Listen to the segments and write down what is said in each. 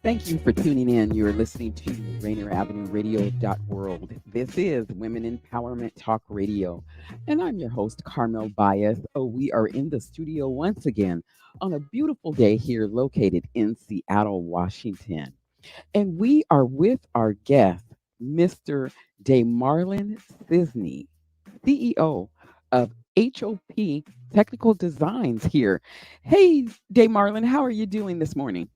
Thank you for tuning in. You're listening to Rainier Avenue Radio.world. This is Women Empowerment Talk Radio. And I'm your host, Carmel Bias. Oh, we are in the studio once again on a beautiful day here located in Seattle, Washington. And we are with our guest, Mr. DeiMarlon Scisney, CEO of HOP Technical Designs here. Hey, DeiMarlon, how are you doing this morning?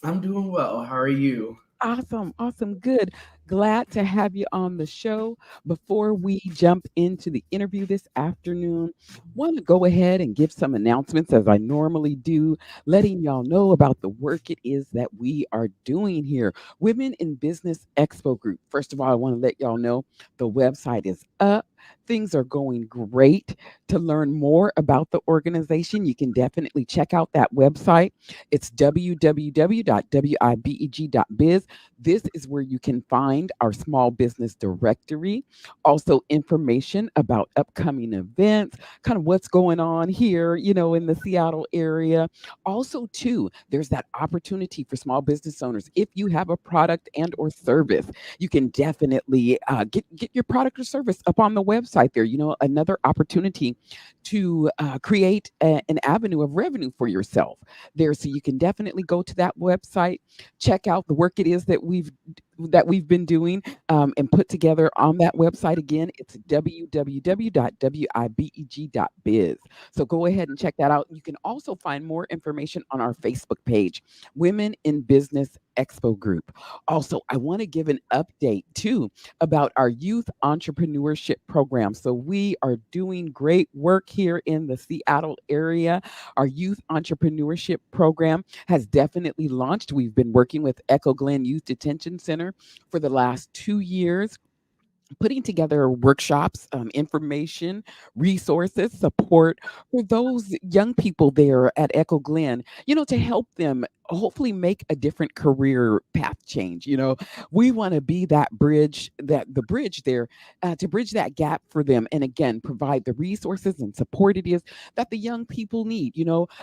I'm doing well. How are you? Awesome, awesome, good. Glad to have you on the show. Before we jump into the interview this afternoon, want to go ahead and give some announcements as I normally do, letting y'all know about the work it is that we are doing here. Women in Business Expo Group. First of all, I want to let y'all know the website is up. Things are going great. To learn more about the organization, you can definitely check out that website. It's www.wibeg.biz. This is where you can find our small business directory, also information about upcoming events, kind of what's going on here, in the Seattle area. Also, too, there's that opportunity for small business owners. If you have a product and or service, you can definitely get your product or service up on the website there. Another opportunity to create an avenue of revenue for yourself there. So you can definitely go to that website, check out the work it is that we've been doing and put together on that website. Again, it's www.wibeg.biz. So go ahead and check that out. You can also find more information on our Facebook page, Women in Business Expo Group. Also, I want to give an update too about our youth entrepreneurship program. So we are doing great work here in the Seattle area. Our youth entrepreneurship program has definitely launched. We've been working with Echo Glen Youth Detention Center for the last 2 years, putting together workshops, information, resources, support for those young people there at Echo Glen, to help them hopefully make a different career path change. We want to be that bridge, that the bridge there to bridge that gap for them. And again, provide the resources and support it is that the young people need.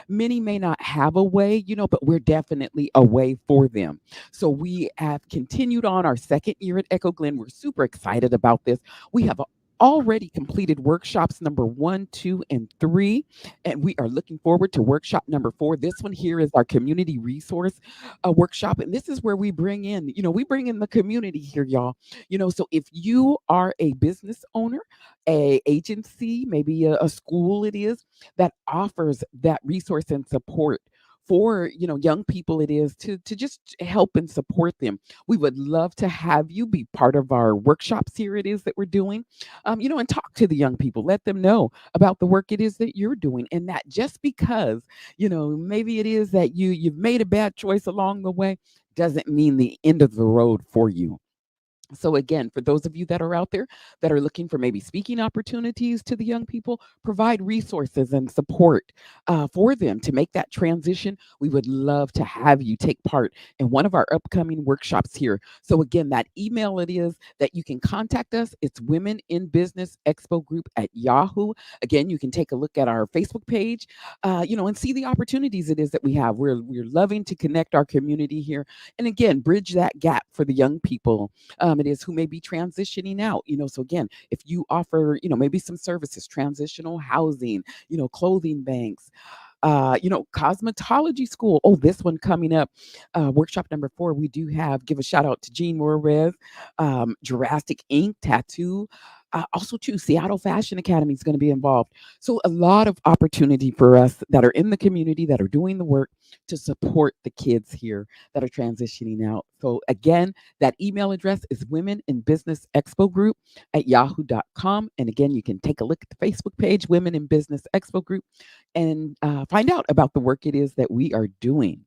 Many may not have a way, but we're definitely a way for them. So we have continued on our second year at Echo Glen. We're super excited about this. We have already completed workshops number 1, 2, and 3, and we are looking forward to workshop number 4. This one here is our community resource workshop, and this is where we bring in the community here, y'all. So if you are a business owner, a agency, maybe a school, it is that offers that resource and support for young people, it is to just help and support them. We would love to have you be part of our workshops here it is that we're doing, and talk to the young people, let them know about the work it is that you're doing, and that just because maybe it is that you've made a bad choice along the way doesn't mean the end of the road for you. So again, for those of you that are out there that are looking for maybe speaking opportunities to the young people, provide resources and support for them to make that transition. We would love to have you take part in one of our upcoming workshops here. So again, that email it is that you can contact us. It's Women in Business Expo Group at Yahoo. Again, you can take a look at our Facebook page, and see the opportunities it is that we have. We're loving to connect our community here, and again, bridge that gap for the young people it is who may be transitioning out. So again, if you offer maybe some services, transitional housing, clothing banks, cosmetology school. Oh, this one coming up, workshop number 4. We do have, give a shout out to Jean Morez, Jurassic Ink Tattoo. Also, too, Seattle Fashion Academy is going to be involved. So, a lot of opportunity for us that are in the community that are doing the work to support the kids here that are transitioning out. So, again, that email address is Women in Business Expo Group at yahoo.com. And again, you can take a look at the Facebook page, Women in Business Expo Group, and find out about the work it is that we are doing.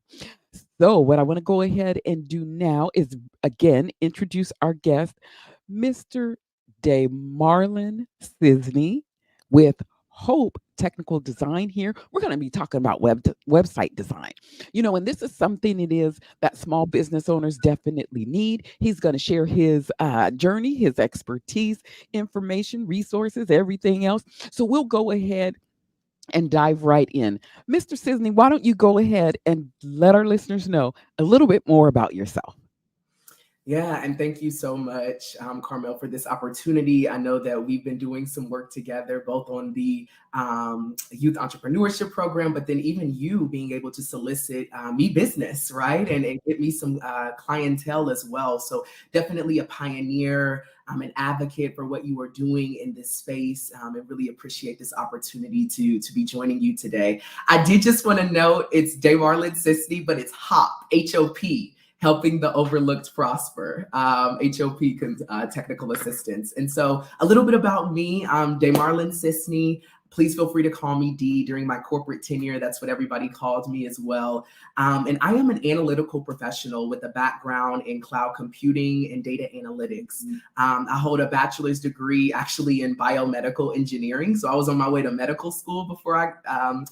So, what I want to go ahead and do now is again introduce our guest, Mr. DeiMarlon Scisney with Hope Technical Design here. We're going to be talking about website design. And this is something it is that small business owners definitely need. He's going to share his journey, his expertise, information, resources, everything else. So we'll go ahead and dive right in. Mr. Scisney, why don't you go ahead and let our listeners know a little bit more about yourself? Yeah, and thank you so much, Carmel, for this opportunity. I know that we've been doing some work together, both on the youth entrepreneurship program, but then even you being able to solicit me business, right? And get me some clientele as well. So definitely a pioneer, an advocate for what you are doing in this space, and really appreciate this opportunity to be joining you today. I did just want to note it's DeiMarlon Scisney, but it's HOP, HOP, helping the overlooked prosper, HOP, technical assistance. And so a little bit about me, DeiMarlon Scisney. Please feel free to call me D. During my corporate tenure, that's what everybody called me as well. And I am an analytical professional with a background in cloud computing and data analytics. I hold a bachelor's degree actually in biomedical engineering. So I was on my way to medical school before I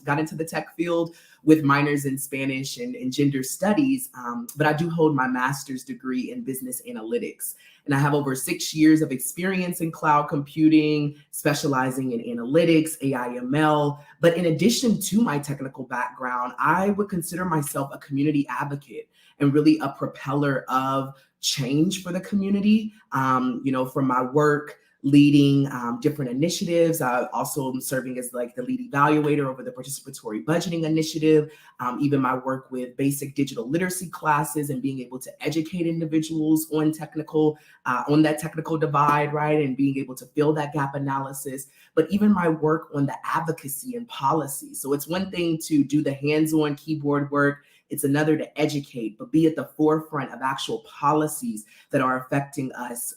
got into the tech field, with minors in Spanish and gender studies, but I do hold my master's degree in business analytics. And I have over 6 years of experience in cloud computing, specializing in analytics, AI/ML. But in addition to my technical background, I would consider myself a community advocate and really a propeller of change for the community. From my work leading different initiatives. I also am serving as like the lead evaluator over the participatory budgeting initiative, even my work with basic digital literacy classes and being able to educate individuals on that technical divide, right? And being able to fill that gap analysis, but even my work on the advocacy and policy. So it's one thing to do the hands-on keyboard work. It's another to educate, but be at the forefront of actual policies that are affecting us,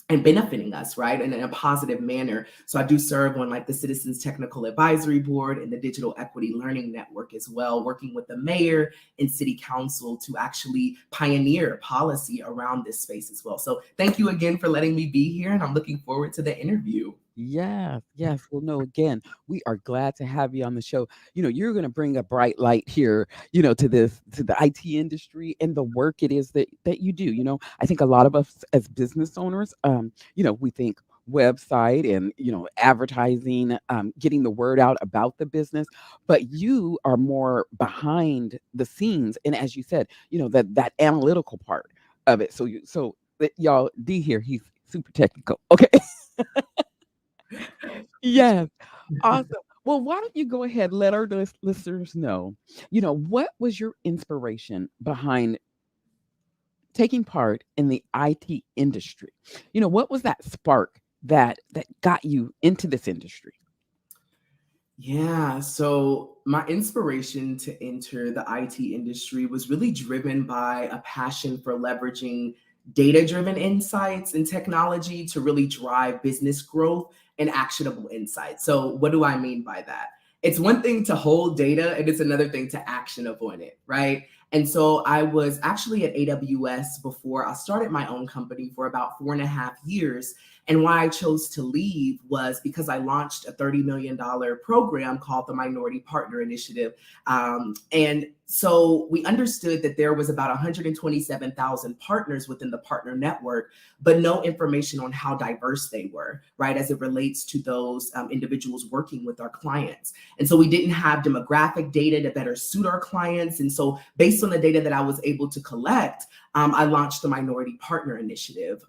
and benefiting us, right, in a positive manner. So I do serve on like the Citizens Technical Advisory Board and the Digital Equity Learning Network as well, working with the mayor and city council to actually pioneer policy around this space as well. So thank you again for letting me be here, and I'm looking forward to the interview. Yes, yes. Well, no, again, we are glad to have you on the show. You're going to bring a bright light here, to the IT industry and the work it is that you do. I think a lot of us as business owners, we think website and, advertising, getting the word out about the business, but you are more behind the scenes. And as you said, that analytical part of it. Y'all, D here, he's super technical. Okay. Yes. Awesome. Well, why don't you go ahead, let our listeners know, what was your inspiration behind taking part in the IT industry? What was that spark that got you into this industry? Yeah, so my inspiration to enter the IT industry was really driven by a passion for leveraging data-driven insights and technology to really drive business growth and actionable insights. So what do I mean by that? It's one thing to hold data and it's another thing to action upon it, right? And so I was actually at AWS before I started my own company for about 4.5 years. And why I chose to leave was because I launched a $30 million program called the Minority Partner Initiative. And so we understood that there was about 127,000 partners within the partner network, but no information on how diverse they were, right, as it relates to those individuals working with our clients. And so we didn't have demographic data to better suit our clients. And so based on the data that I was able to collect, I launched the Minority Partner Initiative.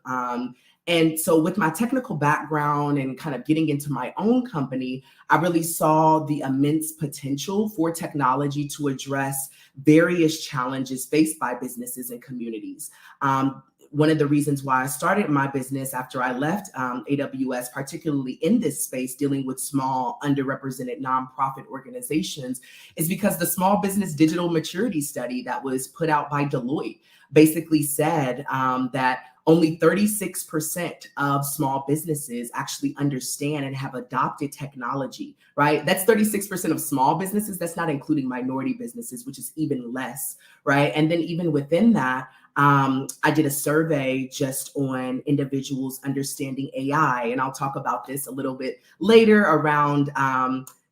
And so with my technical background and kind of getting into my own company, I really saw the immense potential for technology to address various challenges faced by businesses and communities. One of the reasons why I started my business after I left AWS, particularly in this space, dealing with small, underrepresented nonprofit organizations, is because the Small Business Digital Maturity Study that was put out by Deloitte basically said that only 36% of small businesses actually understand and have adopted technology, right? That's 36% of small businesses. That's not including minority businesses, which is even less, right? And then even within that, I did a survey just on individuals understanding AI, and I'll talk about this a little bit later around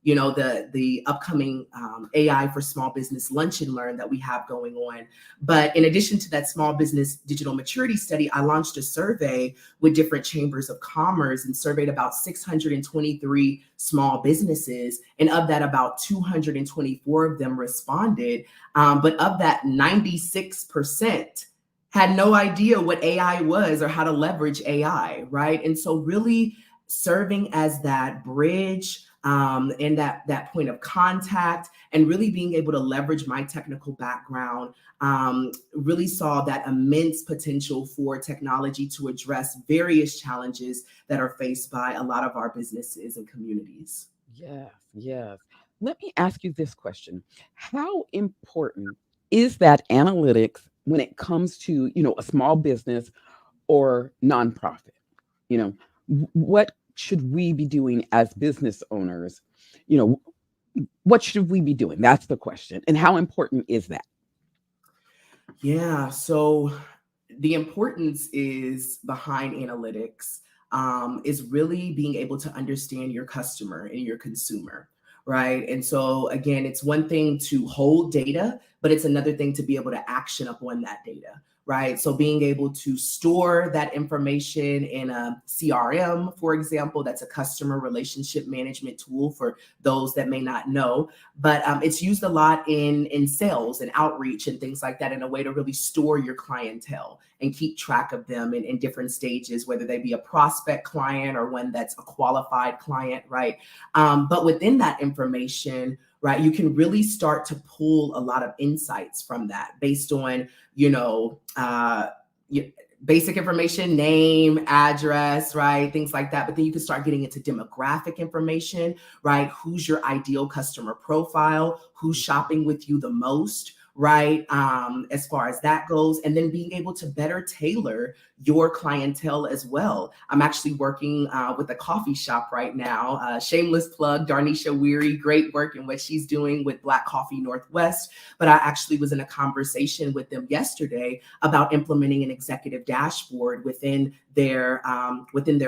the upcoming AI for small business lunch and learn that we have going on. But in addition to that small business digital maturity study, I launched a survey with different chambers of commerce and surveyed about 623 small businesses. And of that, about 224 of them responded. But of that, 96% had no idea what AI was or how to leverage AI, right? And so really serving as that bridge and that point of contact, and really being able to leverage my technical background, really saw that immense potential for technology to address various challenges that are faced by a lot of our businesses and communities. Yes, yes. Let me ask you this question. How important is that analytics when it comes to, a small business or nonprofit? You know, what should we be doing as business owners? You know, what should we be doing? That's the question. And how important is that? Yeah, so the importance is behind analytics, is really being able to understand your customer and your consumer, right? And so again, it's one thing to hold data, but it's another thing to be able to action upon that data, right? So being able to store that information in a CRM, for example, that's a customer relationship management tool for those that may not know, but it's used a lot in sales and outreach and things like that, in a way to really store your clientele and keep track of them in different stages, whether they be a prospect client or one that's a qualified client, right? But within that information, right, you can really start to pull a lot of insights from that based on, basic information, name, address, right? Things like that. But then you can start getting into demographic information, right? Who's your ideal customer profile? Who's shopping with you the most? Right. As far as that goes, and then being able to better tailor your clientele as well. I'm actually working with a coffee shop right now. Shameless plug, Darnisha Weary, great work in what she's doing with Black Coffee Northwest. But I actually was in a conversation with them yesterday about implementing an executive dashboard within their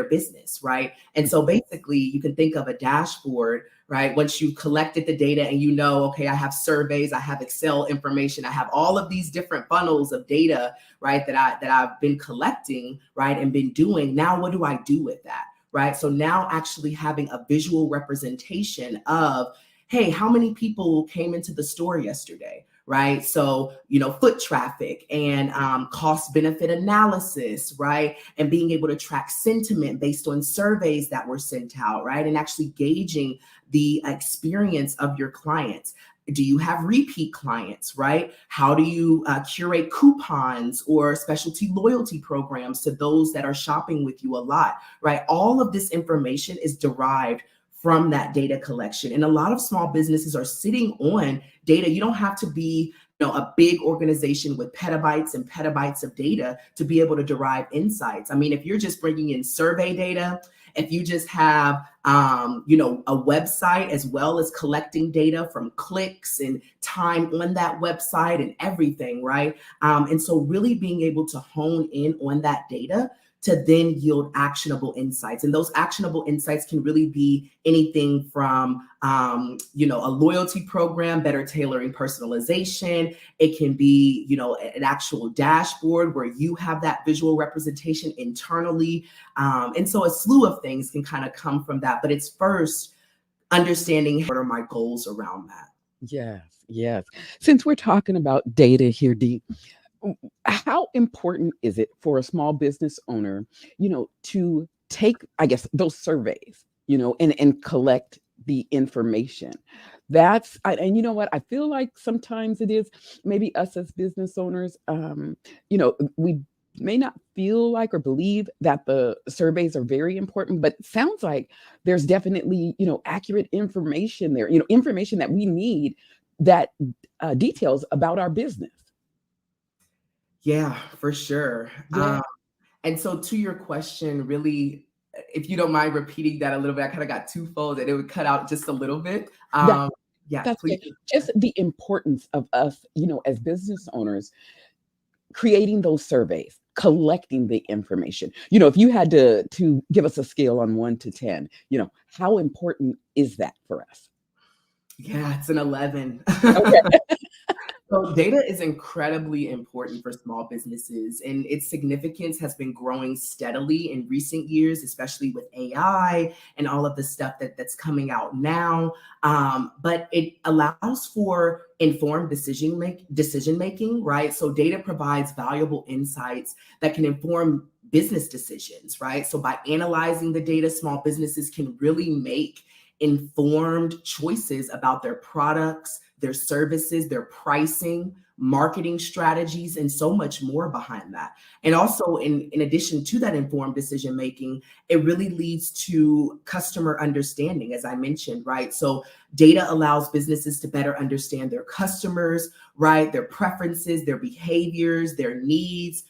business, right? And so basically, you can think of a dashboard, right? Once you've collected the data and okay, I have surveys, I have Excel information, I have all of these different funnels of data, right, that I've been collecting, right, and been doing. Now, what do I do with that, right? So now actually having a visual representation of, hey, how many people came into the store yesterday? Right. So, foot traffic and cost benefit analysis, right? And being able to track sentiment based on surveys that were sent out, right? And actually gauging the experience of your clients. Do you have repeat clients, right? How do you curate coupons or specialty loyalty programs to those that are shopping with you a lot, right? All of this information is derived from that data collection. And a lot of small businesses are sitting on data. You don't have to be a big organization with petabytes and petabytes of data to be able to derive insights. I mean, if you're just bringing in survey data, if you just have, a website as well as collecting data from clicks and time on that website and everything, right? And so really being able to hone in on that data to then yield actionable insights. And those actionable insights can really be anything from, a loyalty program, better tailoring personalization. It can be, an actual dashboard where you have that visual representation internally. And so a slew of things can kind of come from that. But it's first understanding what are my goals around that. Yes, yes. Since we're talking about data here, Dee, how important is it for a small business owner, to take, I guess, those surveys, and collect the information? And you know what? I feel like sometimes it is maybe us as business owners, we may not feel like or believe that the surveys are very important, but it sounds like there's definitely, accurate information there, information that we need that details about our business. Yeah, for sure. Yeah, And so to your question, really, if you don't mind repeating that a little bit, I kind of got twofold and it would cut out just a little bit. that Yeah, that's please. okay. Just the importance of us, as business owners, creating those surveys, collecting the information. If you had to give us a scale on 1 to 10, how important is that for us? Yeah, it's an 11. Okay. So data is incredibly important for small businesses, and its significance has been growing steadily in recent years, especially with AI and all of the stuff that's coming out now. But it allows for informed decision making, right? So data provides valuable insights that can inform business decisions, right? So by analyzing the data, small businesses can really make informed choices about their products, their services, their pricing, marketing strategies, and so much more behind that. And also, in addition to that informed decision making, it really leads to customer understanding, as I mentioned, right? So, data allows businesses to better understand their customers, right? Their preferences, their behaviors, their needs.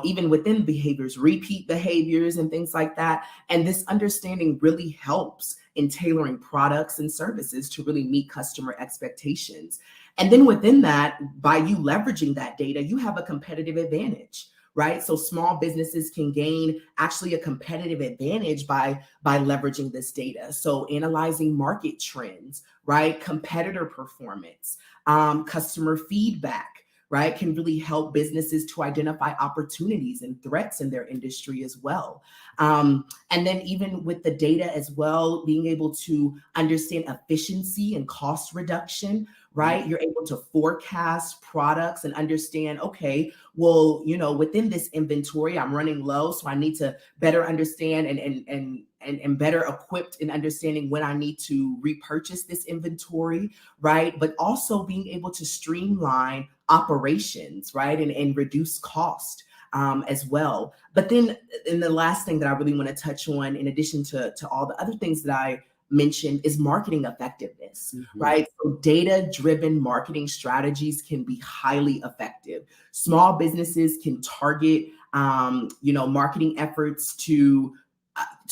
Even within behaviors, repeat behaviors and things like that. And this understanding really helps in tailoring products and services to really meet customer expectations. And then within that, by you leveraging that data, you have a competitive advantage, right? So small businesses can gain actually a competitive advantage by leveraging this data. So analyzing market trends, right? Competitor performance, customer feedback, right, can really help businesses to identify opportunities and threats in their industry as well. And then even with the data as well, being able to understand efficiency and cost reduction, right? You're able to forecast products and understand, okay, well, within this inventory, I'm running low, so I need to better understand and better equipped in understanding when I need to repurchase this inventory, right? But also being able to streamline operations, right? And reduce cost as well. But then, and the last thing that I really want to touch on, in addition to all the other things that I mentioned, is marketing effectiveness, Mhm. right? So data driven marketing strategies can be highly effective. Small businesses can target, marketing efforts to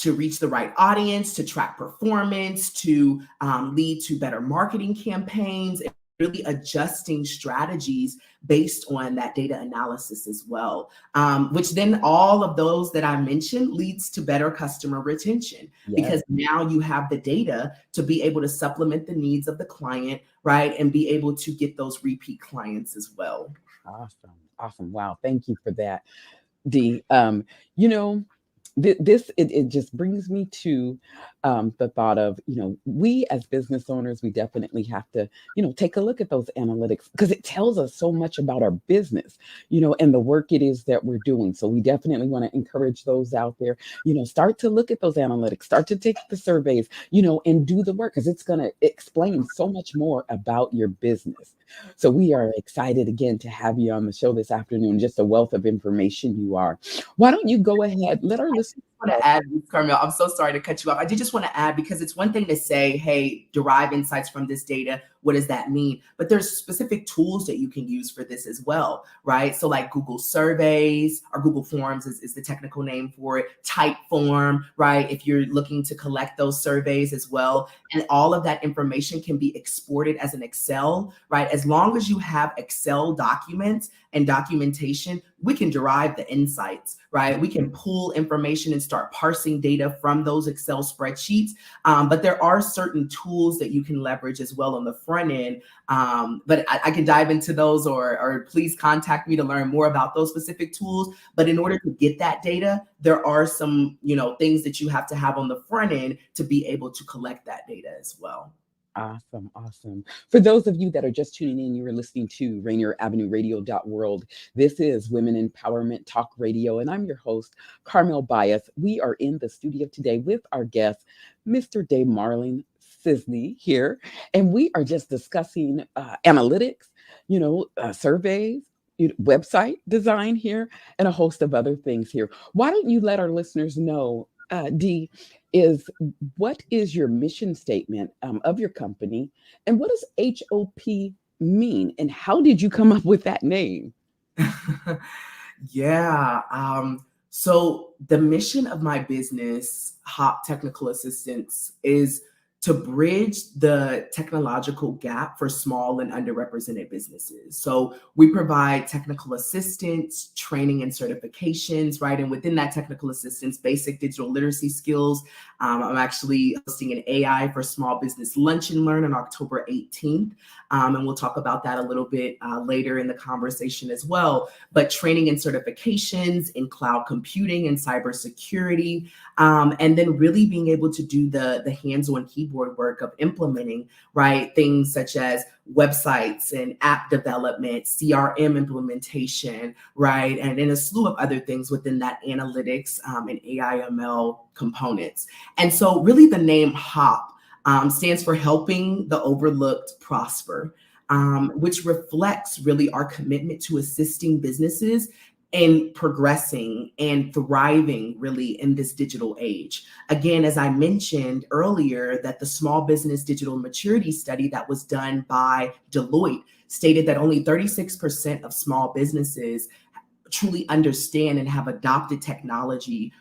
reach the right audience, to track performance, to lead to better marketing campaigns, and really adjusting strategies based on that data analysis as well. Which then all of those that I mentioned leads to better customer retention, Yes. because now you have the data to be able to supplement the needs of the client, right? And be able to get those repeat clients as well. Awesome. Awesome. Wow. Thank you for that. The you know it just brings me to the thought of, we as business owners, we definitely have to, take a look at those analytics, because it tells us so much about our business, and the work it is that we're doing. So we definitely want to encourage those out there, start to look at those analytics, start to take the surveys, and do the work, because it's going to explain so much more about your business. So we are excited again to have you on the show this afternoon. Just a wealth of information you are. Why don't you go ahead? Let our listeners Want know. to add, Carmel, I'm so sorry to cut you off. I did just want to add, because it's one thing to say, hey, derive insights from this data. What does that mean? But there's specific tools that you can use for this as well, right? So like Google surveys, or Google Forms is the technical name for it, Typeform, right? If you're looking to collect those surveys as well. And all of that information can be exported as an Excel, right? As long as you have Excel documents and documentation, we can derive the insights, right? We can pull information and start parsing data from those Excel spreadsheets. But there are certain tools that you can leverage as well on the front end. But I can dive into those, or please contact me to learn more about those specific tools. But in order to get that data, there are some, things that you have to have on the front end to be able to collect that data as well. Awesome, awesome. For those of you that are just tuning in, you are listening to Rainier Avenue Radio.world. This is Women Empowerment Talk Radio, and I'm your host, Carmel Bias. We are in the studio today with our guest, Mr. DeiMarlon Scisney here, and we are just discussing analytics, surveys, website design here, and a host of other things here. Why don't you let our listeners know, Dee, is what is your mission statement of your company, and what does HOP mean, and how did you come up with that name? Yeah. So the mission of my business, Hop Technical Assistance, is to bridge the technological gap for small and underrepresented businesses. So we provide technical assistance, training and certifications, right? And within that technical assistance, basic digital literacy skills. I'm actually hosting an AI for small business lunch and learn on October 18th. And we'll talk about that a little bit later in the conversation as well. But training and certifications in cloud computing and cybersecurity, and then really being able to do the hands-on keyboard work of implementing, right, things such as websites and app development, CRM implementation, right, and then a slew of other things within that analytics and AI/ML components. And so really the name HOP stands for Helping the Overlooked Prosper, which reflects really our commitment to assisting businesses and progressing and thriving really in this digital age. Again, as I mentioned earlier, that the Small Business Digital Maturity Study that was done by Deloitte stated that only 36% of small businesses truly understand and have adopted technology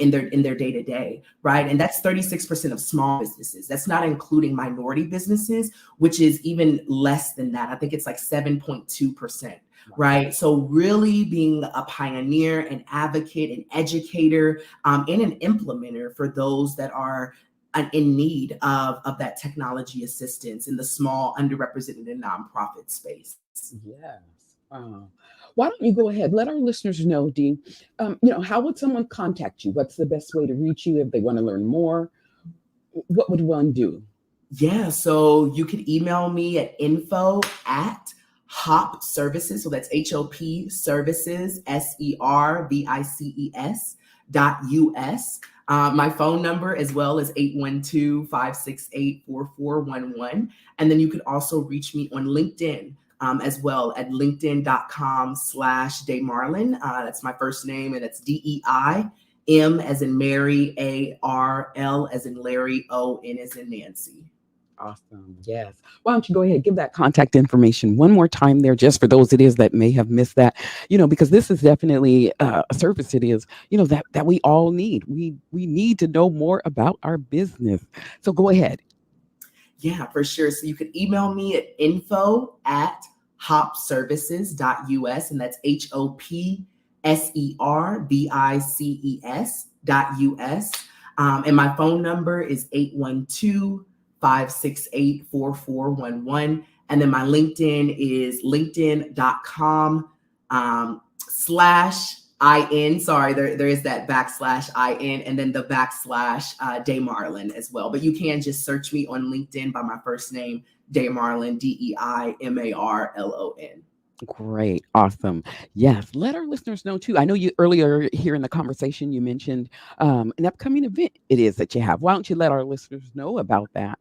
in their day-to-day, right? And that's 36% of small businesses. That's not including minority businesses, which is even less than that. I think it's like 7.2%. Right. So really being a pioneer, an advocate, an educator, and an implementer for those that are in need of that technology assistance in the small, underrepresented, and nonprofit space. Yes. Why don't you go ahead? Let our listeners know, Dee. How would someone contact you? What's the best way to reach you if they want to learn more? What would one do? Yeah, so you could email me at info@HOP Services. So that's HOP Services, SERVICES.US. My phone number as well is 812-568-4411. And then you can also reach me on LinkedIn as well at linkedin.com/DeiMarlon. That's my first name, and it's DEIM as in Mary, ARL as in Larry, ON as in Nancy. Awesome. Yes. Why don't you go ahead, give that contact information one more time there, just for those it is that may have missed that, because this is definitely a service it is, that we all need. We need to know more about our business. So go ahead. Yeah, for sure. So you could email me at info@hopservices.us, and that's HOPSERVICES.US. And my phone number is 812-568-4411. And then my LinkedIn is linkedin.com /IN. Sorry, there is that /IN and then the DeiMarlon as well. But you can just search me on LinkedIn by my first name, DeiMarlon, DEIMARLON. Great. Awesome. Yes. Let our listeners know too. I know you earlier here in the conversation, you mentioned an upcoming event it is that you have. Why don't you let our listeners know about that?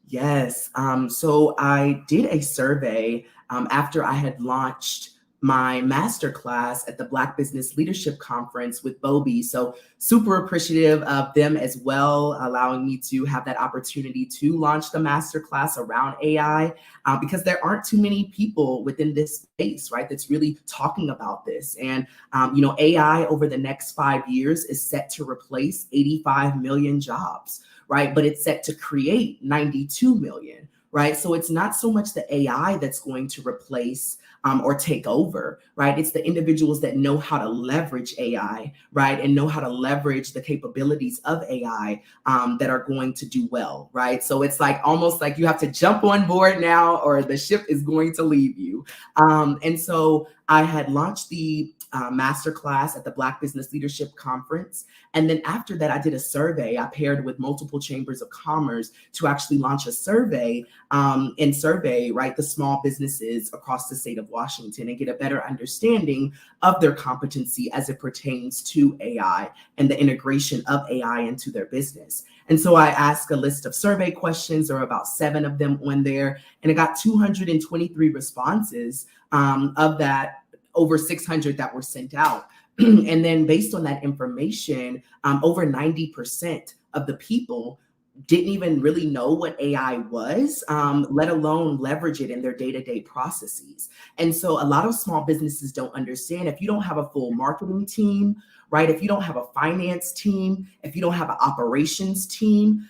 Yes. So I did a survey after I had launched my masterclass at the Black Business Leadership Conference with Bobby. So super appreciative of them as well, allowing me to have that opportunity to launch the masterclass around AI, because there aren't too many people within this space, right, that's really talking about this. And, AI over the next 5 years is set to replace 85 million jobs, right? But it's set to create 92 million, right? So it's not so much the AI that's going to replace or take over, right? It's the individuals that know how to leverage AI, right? And know how to leverage the capabilities of AI that are going to do well, right? So it's like almost like you have to jump on board now or the ship is going to leave you. And so I had launched the masterclass at the Black Business Leadership Conference. And then after that, I did a survey. I paired with multiple chambers of commerce to actually launch a survey and survey, right, the small businesses across the state of Washington and get a better understanding of their competency as it pertains to AI and the integration of AI into their business. And so I asked a list of survey questions. There were about 7 of them on there, and I got 223 responses of that over 600 that were sent out. And then based on that information, over 90% of the people didn't even really know what AI was, let alone leverage it in their day-to-day processes. And so a lot of small businesses don't understand if you don't have a full marketing team, right? If you don't have a finance team, if you don't have an operations team,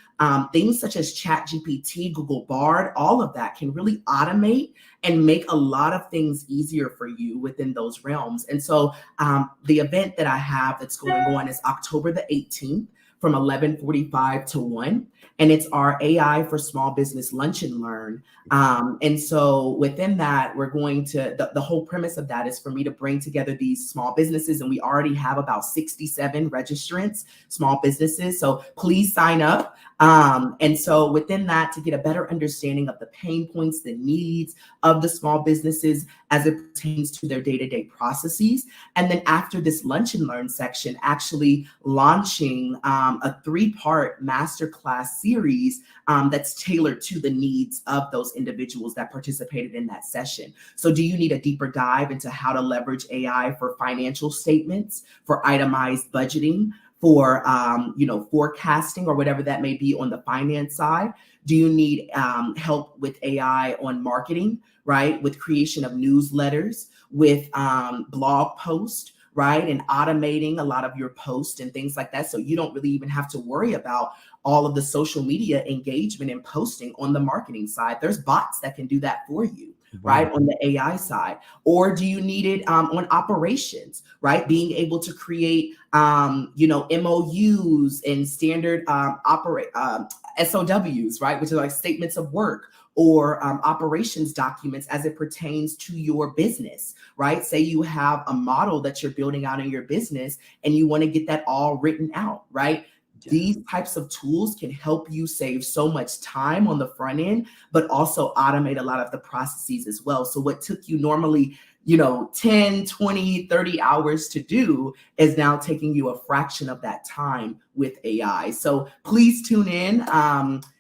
things such as ChatGPT, Google Bard, all of that can really automate and make a lot of things easier for you within those realms. And so the event that I have that's going on is October the 18th from 11:45 to 1. And it's our AI for Small Business Lunch and Learn. And so within that, we're going to, the whole premise of that is for me to bring together these small businesses. And we already have about 67 registrants, small businesses. So please sign up. And so within that, to get a better understanding of the pain points, the needs of the small businesses as it pertains to their day-to-day processes. And then after this lunch and learn section, actually launching a 3-part masterclass series that's tailored to the needs of those individuals that participated in that session. So do you need a deeper dive into how to leverage AI for financial statements, for itemized budgeting, for forecasting or whatever that may be on the finance side? Do you need help with AI on marketing, right? With creation of newsletters, with blog posts, right? And automating a lot of your posts and things like that. So you don't really even have to worry about all of the social media engagement and posting on the marketing side. There's bots that can do that for you. Wow. Right, on the AI side? Or do you need it on operations, right? Being able to create, MOUs and standard SOWs, right? Which are like statements of work or operations documents as it pertains to your business, right? Say you have a model that you're building out in your business and you want to get that all written out, right? These types of tools can help you save so much time on the front end, but also automate a lot of the processes as well. So what took you normally, 10, 20, 30 hours to do is now taking you a fraction of that time with AI. So please tune in.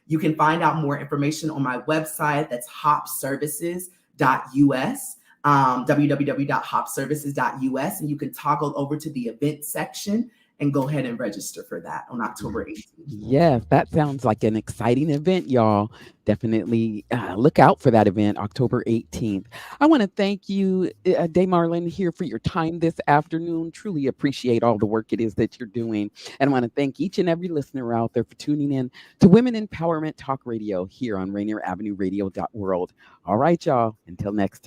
You can find out more information on my website. That's hopservices.us. www.hopservices.us, and you can toggle over to the event section and go ahead and register for that on October 18th. Yes, that sounds like an exciting event, y'all. Definitely look out for that event, October 18th. I want to thank you, DeiMarlon, here for your time this afternoon. Truly appreciate all the work it is that you're doing. And I want to thank each and every listener out there for tuning in to Women Empowerment Talk Radio here on RainierAvenueRadio.world. All right, y'all. Until next time.